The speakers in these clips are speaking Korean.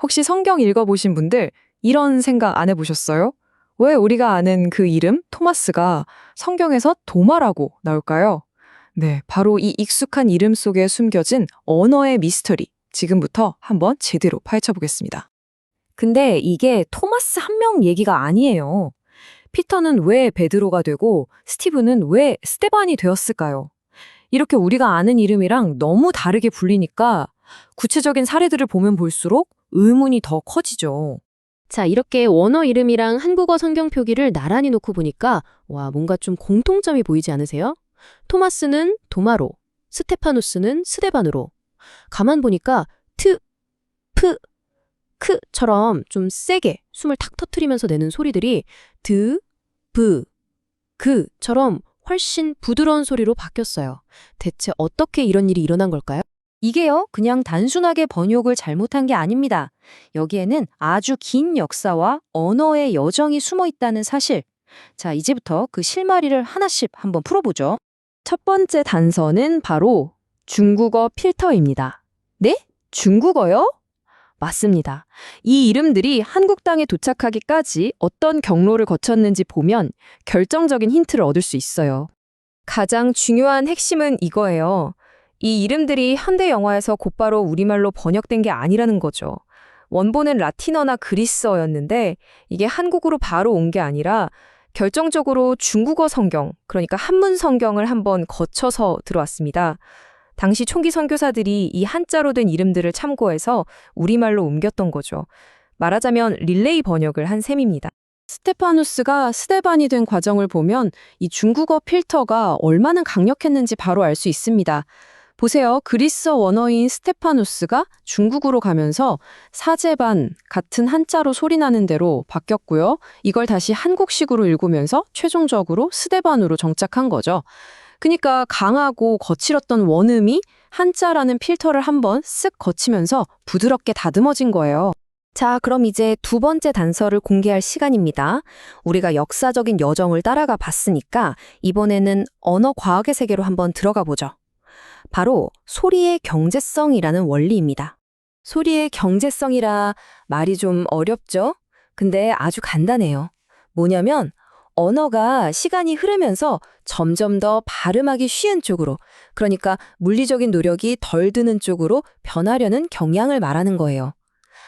혹시 성경 읽어보신 분들 이런 생각 안 해보셨어요? 왜 우리가 아는 그 이름, 토마스가 성경에서 도마라고 나올까요? 네, 바로 이 익숙한 이름 속에 숨겨진 언어의 미스터리, 지금부터 한번 제대로 파헤쳐보겠습니다. 근데 이게 토마스 한 명 얘기가 아니에요. 피터는 왜 베드로가 되고 스티븐은 왜 스테반이 되었을까요? 이렇게 우리가 아는 이름이랑 너무 다르게 불리니까 구체적인 사례들을 보면 볼수록 의문이 더 커지죠. 자, 이렇게 원어 이름이랑 한국어 성경 표기를 나란히 놓고 보니까 뭔가 좀 공통점이 보이지 않으세요? 토마스는 도마로, 스테파누스는 스데반으로. 가만 보니까 트, 프, 크처럼 좀 세게 숨을 탁 터트리면서 내는 소리들이 드, 브, 그처럼 훨씬 부드러운 소리로 바뀌었어요. 대체 어떻게 이런 일이 일어난 걸까요? 이게요, 그냥 단순하게 번역을 잘못한 게 아닙니다. 여기에는 아주 긴 역사와 언어의 여정이 숨어 있다는 사실. 자, 이제부터 그 실마리를 하나씩 한번 풀어보죠. 첫 번째 단서는 바로 중국어 필터입니다. 네? 중국어요? 맞습니다. 이 이름들이 한국 땅에 도착하기까지 어떤 경로를 거쳤는지 보면 결정적인 힌트를 얻을 수 있어요. 가장 중요한 핵심은 이거예요. 이 이름들이 현대 영화에서 곧바로 우리말로 번역된 게 아니라는 거죠. 원본은 라틴어나 그리스어였는데 이게 한국으로 바로 온 게 아니라 결정적으로 중국어 성경, 그러니까 한문 성경을 한번 거쳐서 들어왔습니다. 당시 총기 선교사들이 이 한자로 된 이름들을 참고해서 우리말로 옮겼던 거죠. 말하자면 릴레이 번역을 한 셈입니다. 스테파누스가 스데반이 된 과정을 보면 이 중국어 필터가 얼마나 강력했는지 바로 알 수 있습니다. 보세요. 그리스어 원어인 스테파누스가 중국으로 가면서 사제반 같은 한자로 소리나는 대로 바뀌었고요. 이걸 다시 한국식으로 읽으면서 최종적으로 스데반으로 정착한 거죠. 그러니까 강하고 거칠었던 원음이 한자라는 필터를 한번 쓱 거치면서 부드럽게 다듬어진 거예요. 자, 그럼 이제 두 번째 단서를 공개할 시간입니다. 우리가 역사적인 여정을 따라가 봤으니까 이번에는 언어 과학의 세계로 한번 들어가 보죠. 바로 소리의 경제성이라는 원리입니다. 소리의 경제성이라 말이 좀 어렵죠? 근데 아주 간단해요. 뭐냐면 언어가 시간이 흐르면서 점점 더 발음하기 쉬운 쪽으로, 그러니까 물리적인 노력이 덜 드는 쪽으로 변하려는 경향을 말하는 거예요.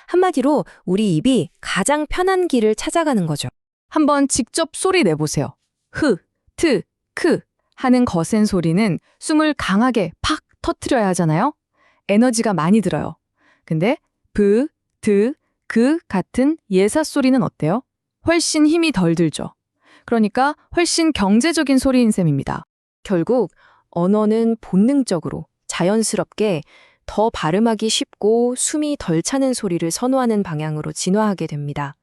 한마디로 우리 입이 가장 편한 길을 찾아가는 거죠. 한번 직접 소리 내보세요. 흐, 트, 크 하는 거센 소리는 숨을 강하게 팍 터트려야 하잖아요. 에너지가 많이 들어요. 근데 브, 드, 그 같은 예사 소리는 어때요? 훨씬 힘이 덜 들죠. 그러니까 훨씬 경제적인 소리인 셈입니다. 결국 언어는 본능적으로 자연스럽게 더 발음하기 쉽고 숨이 덜 차는 소리를 선호하는 방향으로 진화하게 됩니다.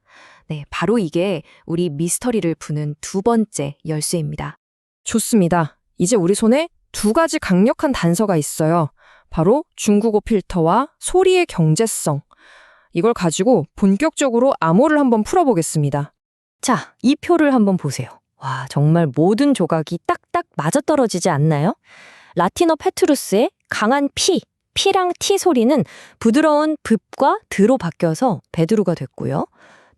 네, 바로 이게 우리 미스터리를 푸는 두 번째 열쇠입니다. 좋습니다. 이제 우리 손에 두 가지 강력한 단서가 있어요. 바로 중국어 필터와 소리의 경제성. 이걸 가지고 본격적으로 암호를 한번 풀어보겠습니다. 자, 이 표를 한번 보세요. 와, 정말 모든 조각이 딱딱 맞아떨어지지 않나요? 라틴어 페트루스의 강한 P랑 T 소리는 부드러운 붑과 드로 바뀌어서 베드로가 됐고요.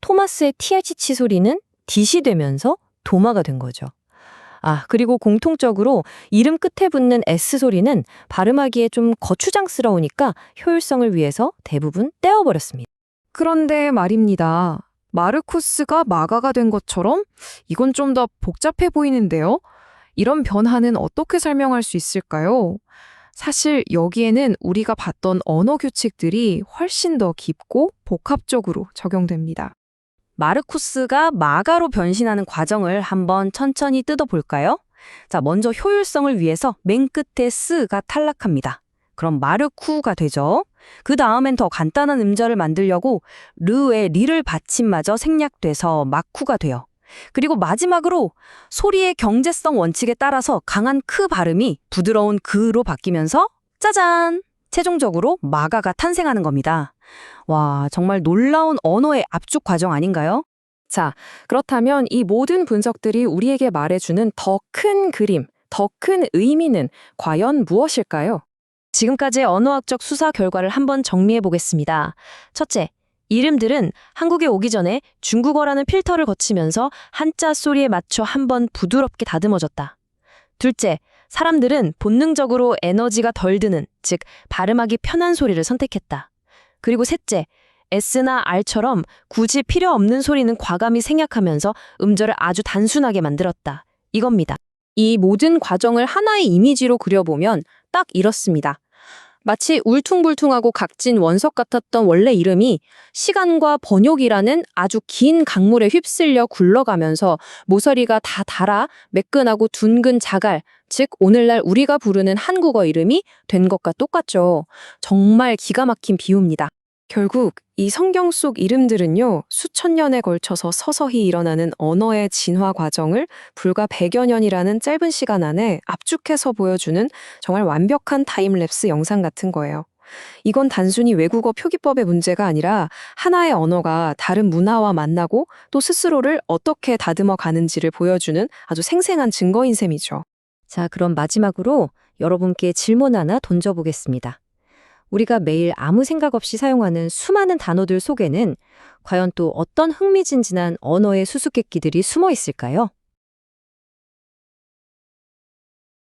토마스의 TH치 소리는 D이 되면서 도마가 된 거죠. 그리고 공통적으로 이름 끝에 붙는 S 소리는 발음하기에 좀 거추장스러우니까 효율성을 위해서 대부분 떼어버렸습니다. 그런데 말입니다. 마르쿠스가 마가가 된 것처럼 이건 좀 더 복잡해 보이는데요. 이런 변화는 어떻게 설명할 수 있을까요? 사실 여기에는 우리가 봤던 언어 규칙들이 훨씬 더 깊고 복합적으로 적용됩니다. 마르쿠스가 마가로 변신하는 과정을 한번 천천히 뜯어볼까요? 자, 먼저 효율성을 위해서 맨 끝에 스가 탈락합니다. 그럼 마르쿠가 되죠. 그 다음엔 더 간단한 음절을 만들려고 르의 리를 받침마저 생략돼서 마쿠가 돼요. 그리고 마지막으로 소리의 경제성 원칙에 따라서 강한 크 발음이 부드러운 그로 바뀌면서 짜잔! 최종적으로 마가가 탄생하는 겁니다. 와, 정말 놀라운 언어의 압축 과정 아닌가요? 자, 그렇다면 이 모든 분석들이 우리에게 말해주는 더 큰 그림, 더 큰 의미는 과연 무엇일까요? 지금까지의 언어학적 수사 결과를 한번 정리해 보겠습니다. 첫째, 이름들은 한국에 오기 전에 중국어라는 필터를 거치면서 한자 소리에 맞춰 한번 부드럽게 다듬어졌다. 둘째, 사람들은 본능적으로 에너지가 덜 드는, 즉 발음하기 편한 소리를 선택했다. 그리고 셋째, S나 R처럼 굳이 필요 없는 소리는 과감히 생략하면서 음절을 아주 단순하게 만들었다. 이겁니다. 이 모든 과정을 하나의 이미지로 그려보면 딱 이렇습니다. 마치 울퉁불퉁하고 각진 원석 같았던 원래 이름이 시간과 번역이라는 아주 긴 강물에 휩쓸려 굴러가면서 모서리가 다 닳아 매끈하고 둥근 자갈, 즉 오늘날 우리가 부르는 한국어 이름이 된 것과 똑같죠. 정말 기가 막힌 비유입니다. 결국 이 성경 속 이름들은요, 수천 년에 걸쳐서 서서히 일어나는 언어의 진화 과정을 불과 100여 년이라는 짧은 시간 안에 압축해서 보여주는 정말 완벽한 타임랩스 영상 같은 거예요. 이건 단순히 외국어 표기법의 문제가 아니라 하나의 언어가 다른 문화와 만나고 또 스스로를 어떻게 다듬어 가는지를 보여주는 아주 생생한 증거인 셈이죠. 자, 그럼 마지막으로 여러분께 질문 하나 던져보겠습니다. 우리가 매일 아무 생각 없이 사용하는 수많은 단어들 속에는 과연 또 어떤 흥미진진한 언어의 수수께끼들이 숨어 있을까요?